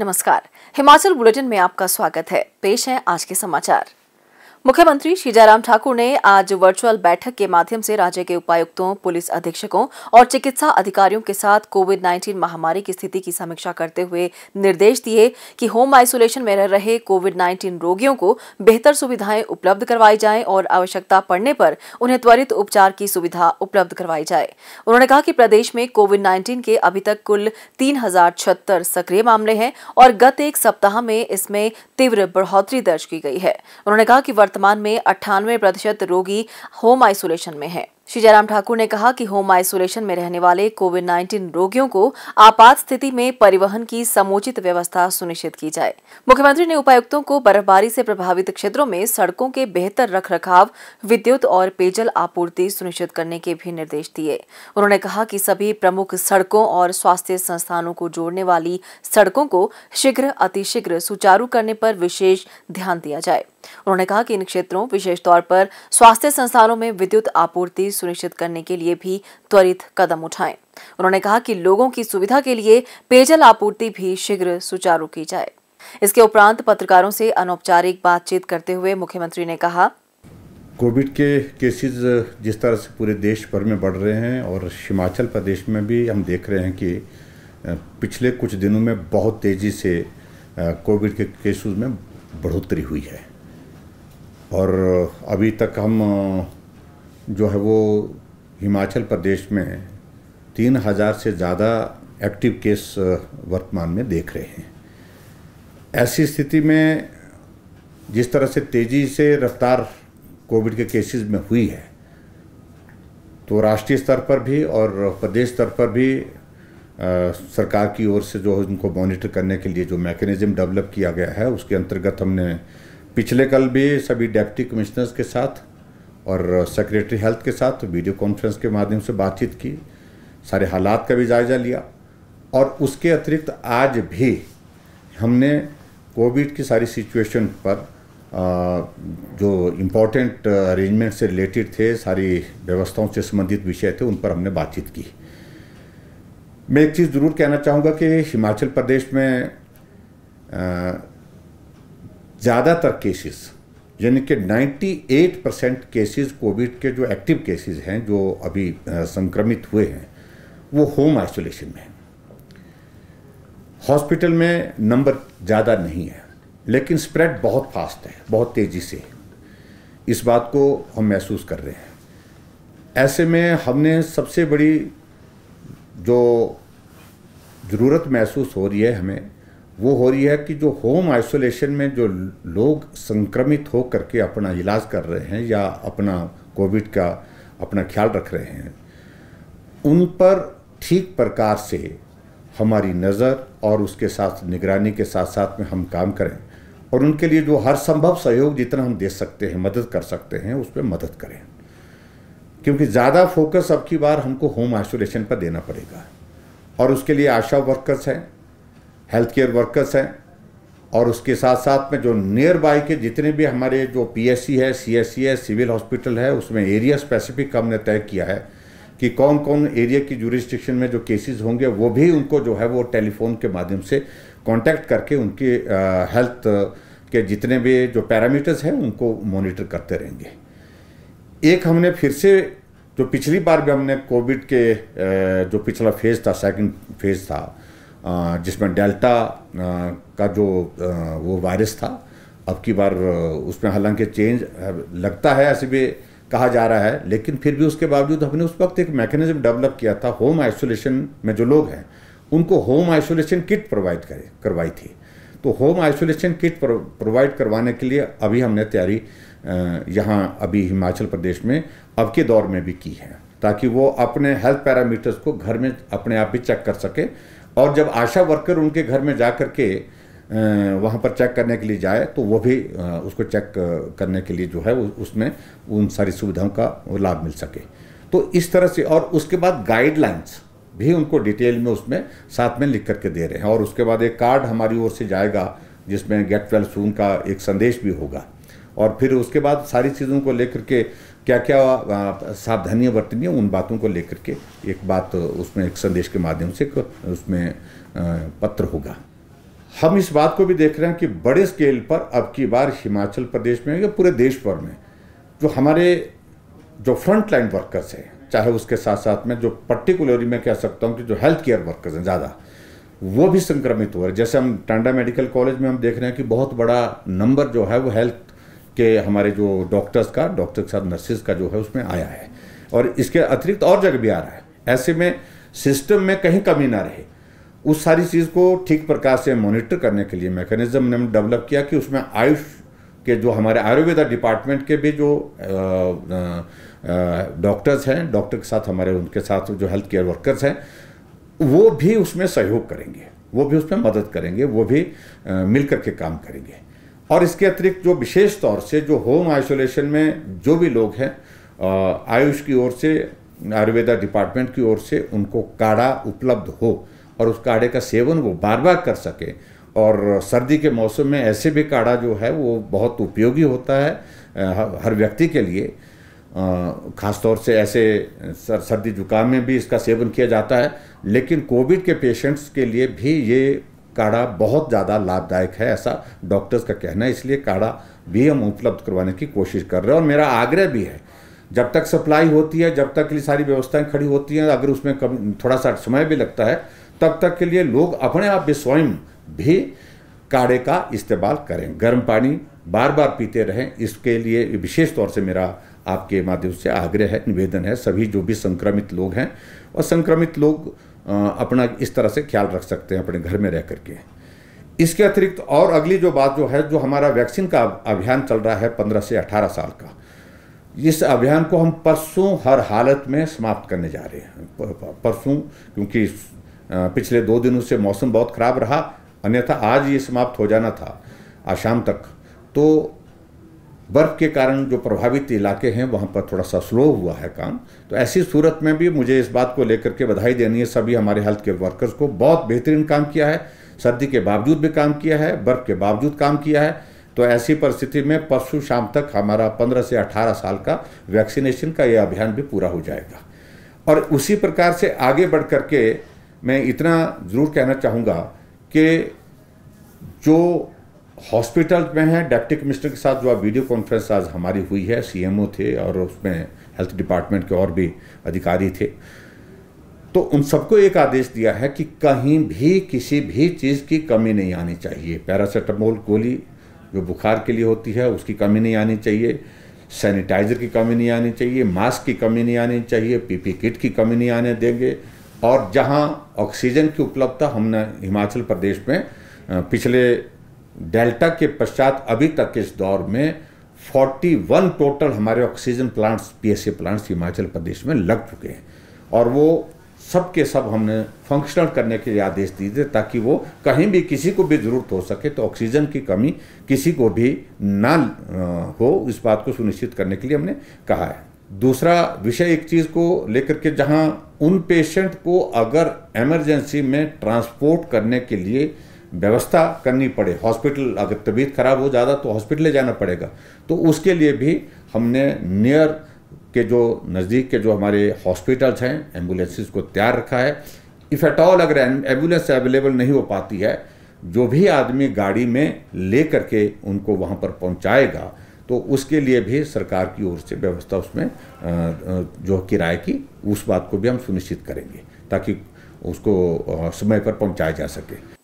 नमस्कार। हिमाचल बुलेटिन में आपका स्वागत है। पेश है आज के समाचार। मुख्यमंत्री श्री जयराम ठाकुर ने आज वर्चुअल बैठक के माध्यम से राज्य के उपायुक्तों, पुलिस अधीक्षकों और चिकित्सा अधिकारियों के साथ कोविड-19 महामारी की स्थिति की समीक्षा करते हुए निर्देश दिए कि होम आइसोलेशन में रह रहे कोविड-19 रोगियों को बेहतर सुविधाएं उपलब्ध करवाई जाएं और आवश्यकता पड़ने पर उन्हें त्वरित उपचार की सुविधा उपलब्ध करवाई जाए। उन्होंने कहा कि प्रदेश में कोविड-19 के अभी तक कुल 3076 सक्रिय मामले हैं और गत एक सप्ताह में इसमें तीव्र बढ़ोतरी दर्ज की गई है। उन्होंने कहा कि वर्तमान में 98% रोगी होम आइसोलेशन में हैं। श्री जयराम ठाकुर ने कहा कि होम आइसोलेशन में रहने वाले कोविड-19 रोगियों को आपात स्थिति में परिवहन की समुचित व्यवस्था सुनिश्चित की जाए। मुख्यमंत्री ने उपायुक्तों को बर्फबारी से प्रभावित क्षेत्रों में सड़कों के बेहतर रखरखाव, विद्युत और पेयजल आपूर्ति सुनिश्चित करने के भी निर्देश दिए। उन्होंने कहा कि सभी प्रमुख सड़कों और स्वास्थ्य संस्थानों को जोड़ने वाली सड़कों को शीघ्र अतिशीघ्र सुचारू करने पर विशेष ध्यान दिया जाए। उन्होंने कहा कि इन क्षेत्रों, विशेष तौर पर स्वास्थ्य संस्थानों में विद्युत आपूर्ति सुनिश्चित करने के लिए भी त्वरित कदम उठाएं। उन्होंने कहा कि लोगों की सुविधा के लिए पेयजल आपूर्ति भी शीघ्र सुचारू की जाए। इसके उपरांत पत्रकारों से अनौपचारिक बातचीत करते हुए मुख्यमंत्री ने कहा, कोविड के केसेस जिस तरह से पूरे देश भर में बढ़ रहे हैं और हिमाचल प्रदेश में भी हम देख रहे हैं कि पिछले कुछ दिनों में बहुत तेज़ी से कोविड के केसेस में बढ़ोतरी हुई है और अभी तक हम जो है वो हिमाचल प्रदेश में 3000 से ज़्यादा एक्टिव केस वर्तमान में देख रहे हैं। ऐसी स्थिति में जिस तरह से तेज़ी से रफ्तार कोविड के केसेस में हुई है, तो राष्ट्रीय स्तर पर भी और प्रदेश स्तर पर भी सरकार की ओर से जो उनको मॉनिटर करने के लिए जो मैकेनिज्म डेवलप किया गया है, उसके अंतर्गत हमने पिछले कल भी सभी डिप्टी कमिश्नर्स के साथ और सेक्रेटरी हेल्थ के साथ वीडियो कॉन्फ्रेंस के माध्यम से बातचीत की, सारे हालात का भी जायज़ा लिया और उसके अतिरिक्त आज भी हमने कोविड की सारी सिचुएशन पर जो इम्पोर्टेंट अरेंजमेंट से रिलेटेड थे, सारी व्यवस्थाओं से संबंधित विषय थे, उन पर हमने बातचीत की। मैं एक चीज़ ज़रूर कहना चाहूँगा कि हिमाचल प्रदेश में ज़्यादातर केसेस यानी कि 98% केसेस कोविड के जो एक्टिव केसेस हैं, जो अभी संक्रमित हुए हैं, वो होम आइसोलेशन में हैं। हॉस्पिटल में नंबर ज़्यादा नहीं है, लेकिन स्प्रेड बहुत फास्ट है, बहुत तेज़ी से। इस बात को हम महसूस कर रहे हैं। ऐसे में हमने सबसे बड़ी जो ज़रूरत महसूस हो रही है हमें, वो हो रही है कि जो होम आइसोलेशन में जो लोग संक्रमित हो करके अपना इलाज कर रहे हैं या अपना कोविड का अपना ख्याल रख रहे हैं, उन पर ठीक प्रकार से हमारी नज़र और उसके साथ निगरानी के साथ साथ में हम काम करें और उनके लिए जो हर संभव सहयोग जितना हम दे सकते हैं, मदद कर सकते हैं, उस पर मदद करें। क्योंकि ज़्यादा फोकस अब की बार हमको होम आइसोलेशन पर देना पड़ेगा और उसके लिए आशा वर्कर्स हैं, हेल्थ केयर वर्कर्स हैं और उसके साथ साथ में जो नियर बाय के जितने भी हमारे जो पीएससी है, सीएससी है, सिविल हॉस्पिटल है, उसमें एरिया स्पेसिफिक हमने तय किया है कि कौन कौन एरिया की जुरिस्डिक्शन में जो केसेस होंगे, वो भी उनको जो है वो टेलीफोन के माध्यम से कांटेक्ट करके उनके हेल्थ के जितने भी जो पैरामीटर्स हैं उनको मॉनिटर करते रहेंगे। एक हमने फिर से जो पिछली बार भी हमने कोविड के जो पिछला फेज़ था, सेकंड फेज़ था, जिसमें डेल्टा का जो वो वायरस था, अब की बार उसमें हालांकि चेंज लगता है, ऐसे भी कहा जा रहा है, लेकिन फिर भी उसके बावजूद हमने उस वक्त एक मैकेनिज्म डेवलप किया था। होम आइसोलेशन में जो लोग हैं उनको होम आइसोलेशन किट प्रोवाइड करवाई थी। तो होम आइसोलेशन किट प्रोवाइड करवाने के लिए अभी हमने तैयारी यहाँ अभी हिमाचल प्रदेश में अब के दौर में भी की है, ताकि वो अपने हेल्थ पैरामीटर्स को घर में अपने आप भी चेक कर सके और जब आशा वर्कर उनके घर में जा कर के वहाँ पर चेक करने के लिए जाए तो वो भी उसको चेक करने के लिए जो है उसमें उन सारी सुविधाओं का लाभ मिल सके। तो इस तरह से और उसके बाद गाइडलाइंस भी उनको डिटेल में उसमें साथ में लिख करके दे रहे हैं और उसके बाद एक कार्ड हमारी ओर से जाएगा जिसमें गेट वेल सून का एक संदेश भी होगा और फिर उसके बाद सारी चीज़ों को लेकर के क्या क्या सावधानियां बरतनी है उन बातों को लेकर के एक बात उसमें एक संदेश के माध्यम से उसमें पत्र होगा। हम इस बात को भी देख रहे हैं कि बड़े स्केल पर अब की बार हिमाचल प्रदेश में या पूरे देश भर में जो हमारे जो फ्रंट लाइन वर्कर्स हैं, चाहे उसके साथ साथ में जो पर्टिकुलरली मैं कह सकता हूं कि जो हेल्थ केयर वर्कर्स हैं ज़्यादा, वो भी संक्रमित हो रहे हैं। जैसे हम टांडा मेडिकल कॉलेज में हम देख रहे हैं कि बहुत बड़ा नंबर जो है वो हेल्थ के हमारे जो डॉक्टर्स के साथ नर्सिस का जो है उसमें आया है, और इसके अतिरिक्त और जगह भी आ रहा है। ऐसे में सिस्टम में कहीं कमी ना रहे, उस सारी चीज़ को ठीक प्रकार से मॉनिटर करने के लिए मैकेनिज्म ने डेवलप किया कि उसमें आयुष के जो हमारे आयुर्वेदा डिपार्टमेंट के भी जो डॉक्टर्स हैं, डॉक्टर के साथ हमारे उनके साथ जो हेल्थ केयर वर्कर्स हैं, वो भी उसमें सहयोग करेंगे, वो भी उसमें मदद करेंगे, वो भी मिल करके काम करेंगे। और इसके अतिरिक्त जो विशेष तौर से जो होम आइसोलेशन में जो भी लोग हैं, आयुष की ओर से, आयुर्वेदा डिपार्टमेंट की ओर से उनको काढ़ा उपलब्ध हो और उस काढ़े का सेवन वो बार बार कर सके। और सर्दी के मौसम में ऐसे भी काढ़ा जो है वो बहुत उपयोगी होता है हर व्यक्ति के लिए, ख़ासतौर से ऐसे सर्दी जुकाम में भी इसका सेवन किया जाता है। लेकिन कोविड के पेशेंट्स के लिए भी ये काढ़ा बहुत ज़्यादा लाभदायक है, ऐसा डॉक्टर्स का कहना है। इसलिए काढ़ा भी हम उपलब्ध करवाने की कोशिश कर रहे हैं। और मेरा आग्रह भी है, जब तक सप्लाई होती है, जब तक ये सारी व्यवस्थाएं खड़ी होती हैं, अगर उसमें थोड़ा सा समय भी लगता है, तब तक के लिए लोग अपने आप भी स्वयं भी काढ़े का इस्तेमाल करें, गर्म पानी बार बार पीते रहें। इसके लिए विशेष तौर से मेरा आपके माध्यम से आग्रह है, निवेदन है, सभी जो भी संक्रमित लोग हैं, और संक्रमित लोग अपना इस तरह से ख्याल रख सकते हैं अपने घर में रह करके। इसके अतिरिक्त और अगली जो बात जो है, जो हमारा वैक्सीन का अभियान चल रहा है 15 से 18 साल का, इस अभियान को हम परसों हर हालत में समाप्त करने जा रहे हैं। परसों, क्योंकि पिछले 2 दिनों से मौसम बहुत ख़राब रहा, अन्यथा आज ये समाप्त हो जाना था आज शाम तक। तो बर्फ़ के कारण जो प्रभावित इलाके हैं वहाँ पर थोड़ा सा स्लो हुआ है काम। तो ऐसी सूरत में भी मुझे इस बात को लेकर के बधाई देनी है सभी हमारे हेल्थ केयर वर्कर्स को। बहुत बेहतरीन काम किया है, सर्दी के बावजूद भी काम किया है, बर्फ़ के बावजूद काम किया है। तो ऐसी परिस्थिति में परसों शाम तक हमारा 15 से 18 साल का वैक्सीनेशन का ये अभियान भी पूरा हो जाएगा। और उसी प्रकार से आगे बढ़ करके मैं इतना ज़रूर कहना चाहूँगा कि जो हॉस्पिटल में है, डिप्टी कमिश्नर के साथ जो वीडियो कॉन्फ्रेंस आज हमारी हुई है, सीएमओ थे और उसमें हेल्थ डिपार्टमेंट के और भी अधिकारी थे, तो उन सबको एक आदेश दिया है कि कहीं भी किसी भी चीज़ की कमी नहीं आनी चाहिए। पैरासीटामोल गोली जो बुखार के लिए होती है उसकी कमी नहीं आनी चाहिए, सैनिटाइज़र की कमी नहीं आनी चाहिए, मास्क की कमी नहीं आनी चाहिए, पीपी किट की कमी नहीं आने देंगे। और जहां ऑक्सीजन की उपलब्धता हमने हिमाचल प्रदेश में पिछले डेल्टा के पश्चात अभी तक इस दौर में 41 टोटल हमारे oxygen plants, PSA plants Himachal Pradesh में लग चुके हैं, और वो सब के सब हमने फंक्शनल करने के लिए आदेश दिए थे, ताकि वो कहीं भी किसी को भी ज़रूरत हो सके तो ऑक्सीजन की कमी किसी को भी ना हो, इस बात को सुनिश्चित करने के लिए हमने कहा है। दूसरा विषय एक चीज़ को लेकर के, जहां उन पेशेंट को अगर इमरजेंसी में ट्रांसपोर्ट करने के लिए व्यवस्था करनी पड़े, हॉस्पिटल अगर तबीयत खराब हो ज़्यादा तो हॉस्पिटल ले जाना पड़ेगा, तो उसके लिए भी हमने नियर के जो नज़दीक के जो हमारे हॉस्पिटल्स हैं, एम्बुलेंसेस को तैयार रखा है। इफ़ एट ऑल अगर एम्बुलेंस अवेलेबल नहीं हो पाती है, जो भी आदमी गाड़ी में ले करके उनको वहाँ पर पहुँचाएगा, तो उसके लिए भी सरकार की ओर से व्यवस्था उसमें जो किराए की, उस बात को भी हम सुनिश्चित करेंगे ताकि उसको समय पर पहुँचाया जा सके।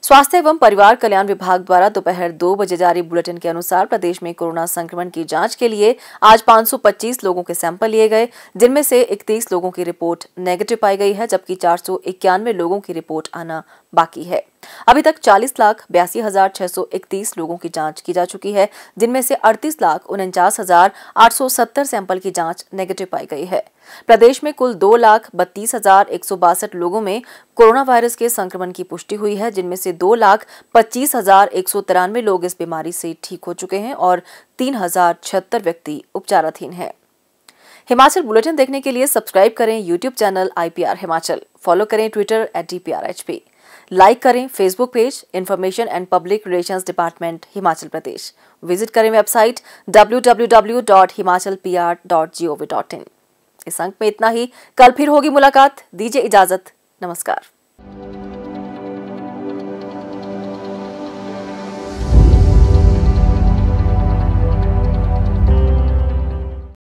स्वास्थ्य एवं परिवार कल्याण विभाग द्वारा दोपहर 2 बजे जारी बुलेटिन के अनुसार प्रदेश में कोरोना संक्रमण की जांच के लिए आज 525 लोगों के सैंपल लिए गए, जिनमें से 31 लोगों की रिपोर्ट नेगेटिव पाई गई है, जबकि 491 लोगों की रिपोर्ट आना बाकी है। अभी तक 40,82,631 लोगों की जांच की जा चुकी है, जिनमें से 38,49,870 सैंपल की जांच नेगेटिव पाई गई है। प्रदेश में कुल 2,32,162 लोगों में कोरोना वायरस के संक्रमण की पुष्टि हुई है, जिनमें से 2,25,193 लोग इस बीमारी से ठीक हो चुके हैं और 3,076 व्यक्ति उपचाराधीन हैं। हिमाचल बुलेटिन देखने के लिए सब्सक्राइब करें YouTube channel IPR Himachal, follow करें ट्विटर @DPRHP, लाइक करें Facebook page information and public relations department Himachal Pradesh, visit करें वेबसाइट www.himachalpr.gov.in। इस अंक में इतना ही, कल फिर होगी मुलाकात, दीजिए इजाजत, नमस्कार।